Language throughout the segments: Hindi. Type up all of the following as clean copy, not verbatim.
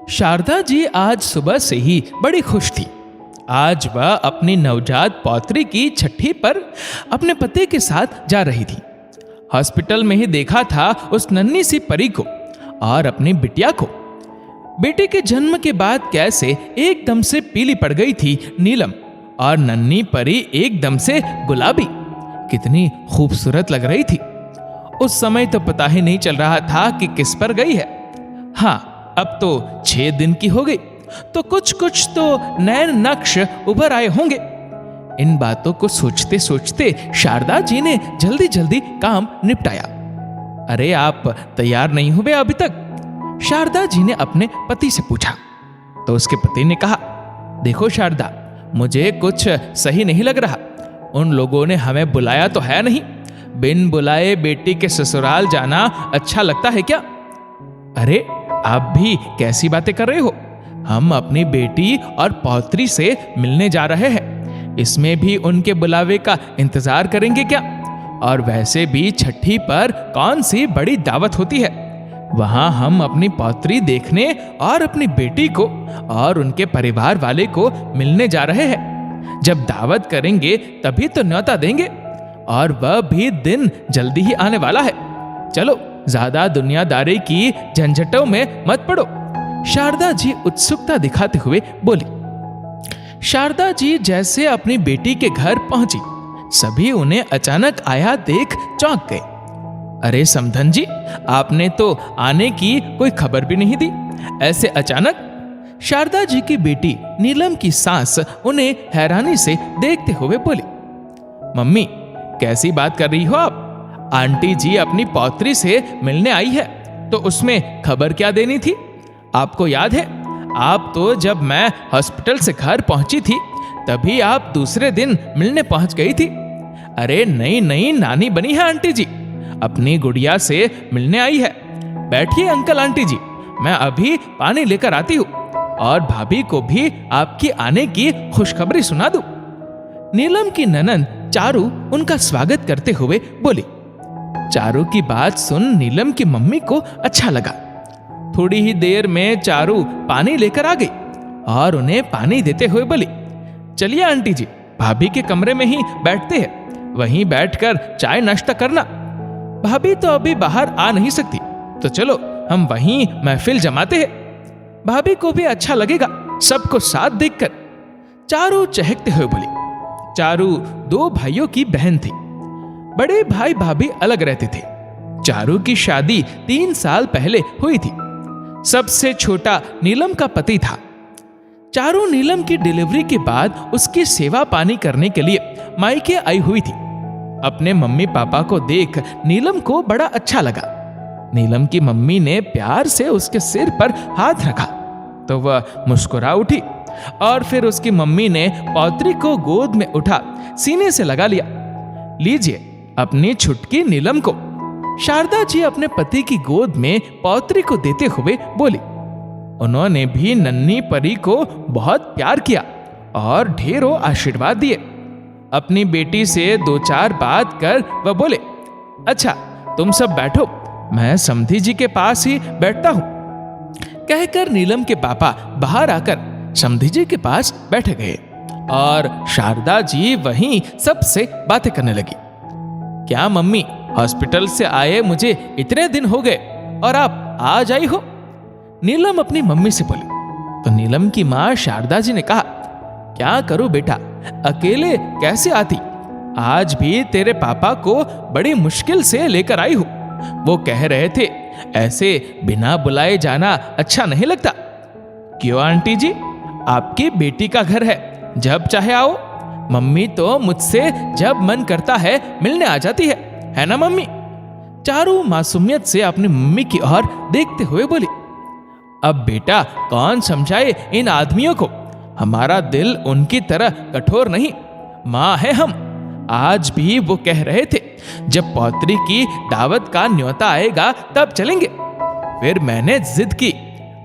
शारदा जी आज सुबह से ही बड़ी खुश थी। आज वह अपनी नवजात पौत्री की छठी पर अपने पति के साथ जा रही थी। हॉस्पिटल में ही देखा था उस नन्ही सी परी को और अपनी बिटिया को। बेटे के जन्म के बाद कैसे एकदम से पीली पड़ गई थी नीलम, और नन्ही परी एकदम से गुलाबी। कितनी खूबसूरत लग रही थी। उस समय तो पता ही नहीं चल रहा था कि किस पर गई है। हाँ, अब तो 6 दिन की हो गई, तो कुछ तो नए नक्श उभर आए होंगे। इन बातों को सोचते सोचते शारदा जी ने जल्दी जल्दी काम निपटाया। अरे आप तैयार नहीं हुए अभी तक? शारदा जी ने अपने पति से पूछा। तो उसके पति ने कहा, देखो शारदा, मुझे कुछ सही नहीं लग रहा। उन लोगों ने हमें बुलाया तो है नहीं। बिन बुलाए बेटी के ससुराल जाना अच्छा लगता है क्या? अरे आप भी कैसी बातें कर रहे हो? हम अपनी बेटी और पौत्री से मिलने जा रहे हैं। इसमें भी उनके बुलावे का इंतजार करेंगे क्या? और वैसे भी छठी पर कौन सी बड़ी दावत होती है? वहां हम अपनी पौत्री देखने और अपनी बेटी को और उनके परिवार वाले को मिलने जा रहे हैं। जब दावत करेंगे तभी तो न्योता देंगे, और वह भी दिन जल्दी ही आने वाला है। चलो, ज्यादा दुनियादारी की झंझटों में मत पड़ो। शारदा जी उत्सुकता दिखाते हुए बोली। शारदा जी जैसे अपनी बेटी के घर पहुंची, सभी उन्हें अचानक आया देख चौंक गए। अरे समधन जी, आपने तो आने की कोई खबर भी नहीं दी, ऐसे अचानक? शारदा जी की बेटी नीलम की सास उन्हें हैरानी से देखते हुए बोली। मम्मी, कैसी बात कर रही हो आप? आंटी जी अपनी पौत्री से मिलने आई है, तो उसमें खबर क्या देनी थी? आपको याद है, आप तो जब मैं हॉस्पिटल से घर पहुंची थी तभी आप दूसरे दिन मिलने पहुंच गई थी। अरे नई नई नानी बनी है आंटी जी, अपनी गुड़िया से मिलने आई है। बैठिए अंकल आंटी जी, मैं अभी पानी लेकर आती हूँ, और भाभी को भी आपकी आने की खुशखबरी सुना दूं। नीलम की ननंद चारू उनका स्वागत करते हुए बोली। चारू की बात सुन नीलम की मम्मी को अच्छा लगा। थोड़ी ही देर में चारू पानी लेकर आ गई और उन्हें पानी देते हुए बोली, चलिए आंटी जी, भाभी के कमरे में ही बैठते हैं, वहीं बैठकर चाय नाश्ता करना। भाभी तो अभी बाहर आ नहीं सकती, तो चलो हम वहीं महफिल जमाते हैं। भाभी को भी अच्छा लगेगा सबको साथ देखकर। चारू चहकते हुए बोली। चारू 2 भाइयों की बहन थी। बड़े भाई भाभी अलग रहते थे। चारू की शादी 3 साल पहले हुई थी। सबसे छोटा नीलम का पति था। चारू नीलम की डिलीवरी के बाद उसकी सेवा पानी करने के लिए मायके आई हुई थी। अपने मम्मी पापा को देख नीलम को बड़ा अच्छा लगा। नीलम की मम्मी ने प्यार से उसके सिर पर हाथ रखा तो वह मुस्कुरा उठी, और फिर उसकी मम्मी ने पौत्री को गोद में उठा सीने से लगा लिया। लीजिए अपनी छुटकी नीलम को। शारदा जी अपने पति की गोद में पौत्री को देते हुए बोली। उन्होंने भी नन्ही परी को बहुत प्यार किया और ढेरों आशीर्वाद दिए। अपनी बेटी से 2-4 बात कर वह बोले, अच्छा तुम सब बैठो, मैं समधी जी के पास ही बैठता हूं। कहकर नीलम के पापा बाहर आकर समधी जी के पास बैठ गए, और शारदा जी वहीं सबसे बातें करने लगी। क्या मम्मी, हॉस्पिटल से आए मुझे इतने दिन हो गए और आप आज आई हो? नीलम अपनी मम्मी से बोली। तो नीलम की माँ शारदा जी ने कहा, क्या करूं बेटा, अकेले कैसे आती? आज भी तेरे पापा को बड़ी मुश्किल से लेकर आई हूं। वो कह रहे थे ऐसे बिना बुलाए जाना अच्छा नहीं लगता। क्यों आंटी जी, आपकी बेटी का घर है, जब चाहे आओ। मम्मी तो मुझसे जब मन करता है मिलने आ जाती है ना मम्मी? चारू मासूमियत से अपनी मम्मी की ओर देखते हुए बोली। अब बेटा कौन समझाए इन आदमियों को, हमारा दिल उनकी तरह कठोर नहीं, माँ है हम। आज भी वो कह रहे थे जब पौत्री की दावत का न्योता आएगा तब चलेंगे। फिर मैंने जिद की,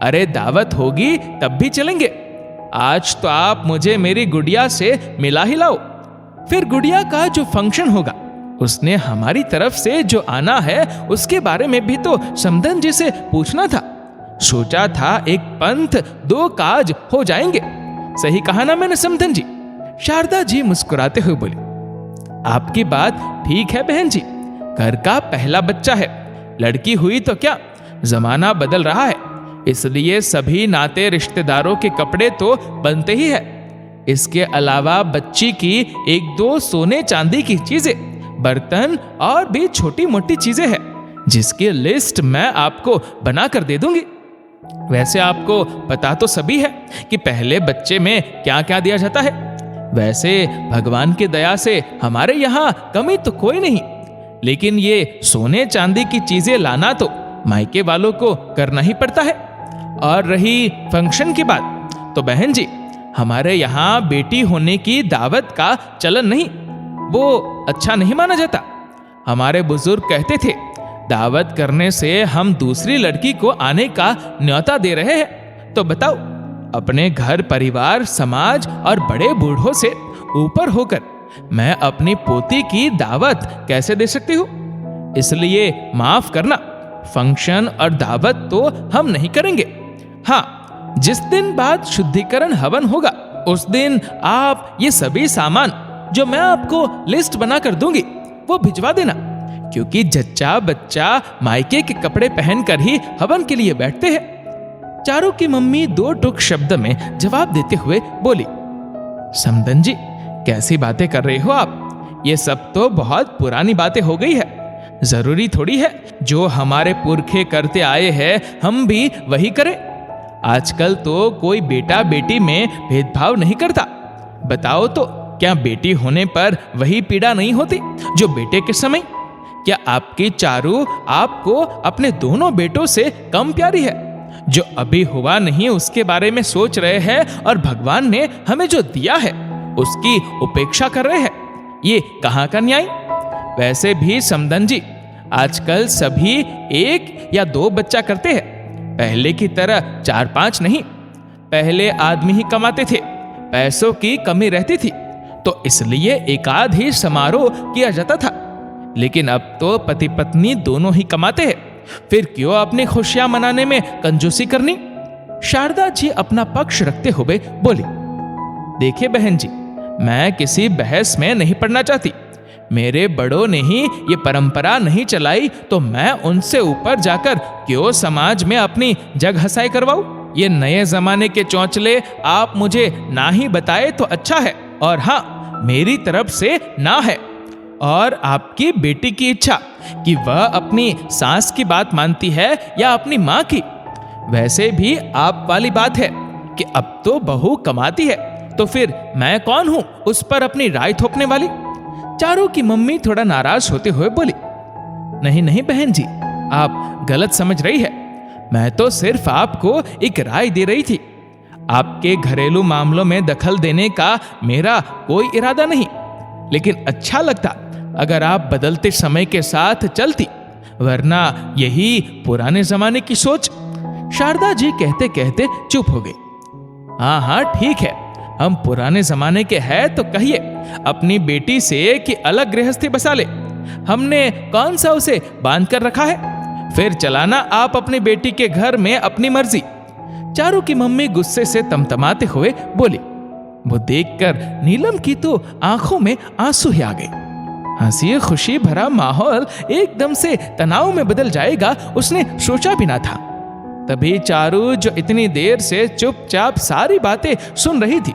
अरे दावत होगी तब भी चलेंगे। आज तो आप मुझे मेरी गुड़िया से मिला ही लाओ। फिर गुड़िया का जो फंक्शन होगा उसने हमारी तरफ से जो आना है उसके बारे में भी तो समधन जी से पूछना था। सोचा था एक पंथ दो काज हो जाएंगे। सही कहा ना मैंने समधन जी? शारदा जी मुस्कुराते हुए बोली, आपकी बात ठीक है बहन जी। घर का पहला बच्चा है, लड़की हुई तो क्या, जमाना बदल रहा है, इसलिए सभी नाते रिश्तेदारों के कपड़े तो बनते ही है। इसके अलावा बच्ची की एक दो सोने चांदी की चीजें, बर्तन और भी छोटी मोटी चीजें हैं, जिसकी लिस्ट मैं आपको बना कर दे दूंगी। वैसे आपको पता तो सभी है कि पहले बच्चे में क्या क्या दिया जाता है। वैसे भगवान की दया से हमारे यहाँ कमी तो कोई नहीं, लेकिन ये सोने चांदी की चीजें लाना तो मायके वालों को करना ही पड़ता है। और रही फंक्शन की बात, तो बहन जी हमारे यहाँ बेटी होने की दावत का चलन नहीं, वो अच्छा नहीं माना जाता। हमारे बुजुर्ग कहते थे, दावत करने से हम दूसरी लड़की को आने का न्योता दे रहे हैं। तो बताओ, अपने घर परिवार समाज और बड़े बूढ़ों से ऊपर होकर मैं अपनी पोती की दावत कैसे दे सकती हूँ? इसलिए माफ करना, फंक्शन और दावत तो हम नहीं करेंगे। हाँ, जिस दिन बाद शुद्धिकरण हवन होगा उस दिन आप ये सभी सामान जो मैं आपको लिस्ट बना कर दूंगी वो भिजवा देना, क्योंकि जच्चा बच्चा मायके के कपड़े पहनकर ही हवन के लिए बैठते हैं। चारों की मम्मी दो टूक शब्द में जवाब देते हुए बोली, समधन जी कैसी बातें कर रहे हो आप? ये सब तो बहुत पुरानी बातें हो गई है। जरूरी थोड़ी है जो हमारे पुरखे करते आए हैं हम भी वही करें। आजकल तो कोई बेटा बेटी में भेदभाव नहीं करता। बताओ तो, क्या बेटी होने पर वही पीड़ा नहीं होती जो बेटे के समय? क्या आपकी चारू आपको अपने दोनों बेटों से कम प्यारी है? जो अभी हुआ नहीं उसके बारे में सोच रहे हैं और भगवान ने हमें जो दिया है उसकी उपेक्षा कर रहे हैं। ये कहाँ का न्याय? वैसे भी समधन जी आजकल सभी एक या दो बच्चा करते हैं, पहले की तरह 4-5 नहीं। पहले आदमी ही कमाते थे, पैसों की कमी रहती थी तो इसलिए एकाध ही समारोह किया जाता था, लेकिन अब तो पति पत्नी दोनों ही कमाते हैं, फिर क्यों अपनी खुशियां मनाने में कंजूसी करनी? शारदा जी अपना पक्ष रखते हुए बोली, देखिए बहन जी, मैं किसी बहस में नहीं पड़ना चाहती। मेरे बड़ों ने ही ये परंपरा नहीं चलाई तो मैं उनसे ऊपर जाकर क्यों समाज में अपनी जग हंसाई करवाऊं? ये नए जमाने के चौंचले आप मुझे ना ही बताए तो अच्छा है, और हाँ, मेरी तरफ से ना है। और आपकी बेटी की इच्छा कि वह अपनी सास की बात मानती है या अपनी माँ की। वैसे भी आप वाली बात है कि अब तो बहू कमाती है, तो फिर मैं कौन हूं उस पर अपनी राय थोपने वाली? चारों की मम्मी थोड़ा नाराज होते हुए बोली, नहीं नहीं बहन जी, आप गलत समझ रही है। मैं तो सिर्फ आपको एक राय दे रही थी। आपके घरेलू मामलों में दखल देने का मेरा कोई इरादा नहीं, लेकिन अच्छा लगता अगर आप बदलते समय के साथ चलती, वरना यही पुराने जमाने की सोच। शारदा जी कहते कहते चुप हो गई। हाँ हाँ ठीक है, हम पुराने जमाने के हैं तो कहिए अपनी बेटी से कि अलग गृहस्थी बसा ले। हमने कौन सा उसे बांध कर रखा है? फिर चलाना आप अपनी बेटी के घर में अपनी मर्जी। चारों की मम्मी गुस्से से तमतमाते हुए बोली। वो देखकर नीलम की तो आंखों में आंसू ही आ गए। हंसी खुशी भरा माहौल एकदम से तनाव में बदल जाएगा उसने सोचा भी ना था। तभी चारू जो इतनी देर से चुपचाप सारी बातें सुन रही थी,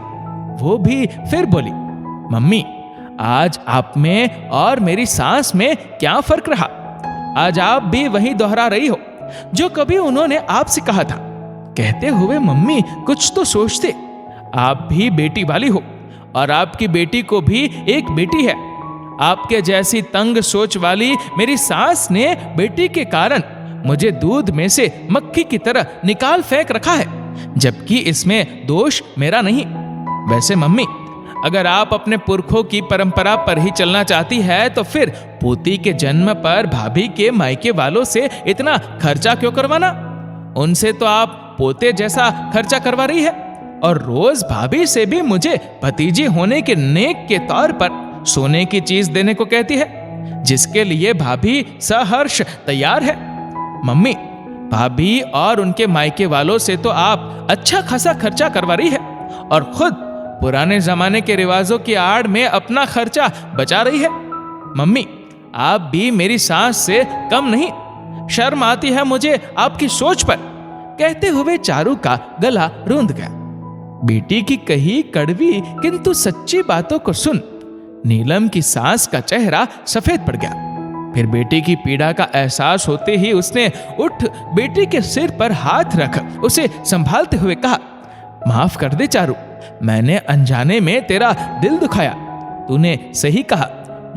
वो भी फिर बोली, मम्मी आज आप में और मेरी सास में क्या फर्क रहा? आज आप भी वही दोहरा रही हो जो कभी उन्होंने आपसे कहा था। कहते हुए मम्मी कुछ तो सोचते। आप भी बेटी वाली हो और आपकी बेटी को भी एक बेटी है। आपके जैसी तंग सोच वाली मेरी सास ने बेटी के कारण मुझे दूध में से मक्खी की तरह निकाल फेंक रखा है, जबकि इसमें दोष मेरा नहीं। वैसे मम्मी, अगर आप अपने पुरखों की परंपरा पर ही चलना चाहती है तो फिर पोती के जन्म पर भाभी के मायके वालों से इतना खर्चा क्यों करवाना? उनसे तो आप पोते जैसा खर्चा करवा रही है और रोज भाभी से भी मुझे भतीजी होने के नेक के तौर पर सोने की चीज देने को कहती है, जिसके लिए भाभी सहर्ष तैयार है। मम्मी, भाभी और उनके मायके वालों से तो आप अच्छा खासा खर्चा करवा रही है और खुद पुराने जमाने के रिवाजों की आड़ में अपना खर्चा बचा रही है। मम्मी, आप भी मेरी सास से कम नहीं, शर्म आती है मुझे आपकी सोच पर। कहते हुए चारू का गला रूंध गया। बेटी की कही कड़वी किंतु सच्ची बातों को सुन नीलम की सास का चेहरा सफेद पड़ गया। फिर बेटी की पीड़ा का एहसास होते ही उसने उठ बेटी के सिर पर हाथ रख उसे संभालते हुए कहा, माफ कर दे चारू, मैंने अनजाने में तेरा दिल दुखाया। तूने सही कहा,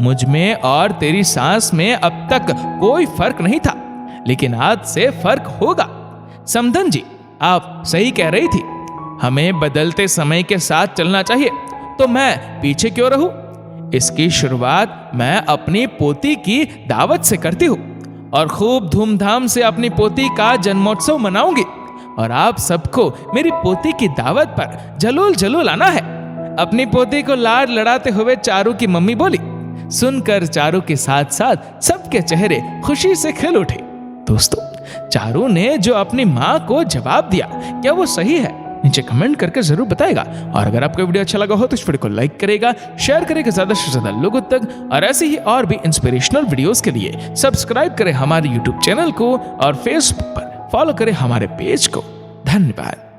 मुझ में और तेरी सास में अब तक कोई फर्क नहीं था, लेकिन आज से फर्क होगा। समधन जी, आप सही कह रही थी, हमें बदलते समय के साथ चलना चाहिए, तो मैं पीछे क्यों रहूं? इसकी शुरुआत मैं अपनी पोती की दावत से करती हूँ और खूब धूमधाम से अपनी पोती का जन्मोत्सव मनाऊंगी और आप सबको मेरी पोती की दावत पर जलूल जलूल आना है। अपनी पोती को लाड लड़ाते हुए चारू की मम्मी बोली। सुनकर चारू के साथ साथ सबके चेहरे खुशी से खिल उठे। दोस्तों, चारू ने जो अपनी माँ को जवाब दिया, क्या वो सही है? नीचे कमेंट करके जरूर बताएगा। और अगर आपको वीडियो अच्छा लगा हो तो इस वीडियो को लाइक करेगा, शेयर करेगा ज्यादा से ज्यादा लोगों तक। और ऐसे ही और भी इंस्पिरेशनल वीडियोस के लिए सब्सक्राइब करें हमारे यूट्यूब चैनल को और फेसबुक पर फॉलो करें हमारे पेज को। धन्यवाद।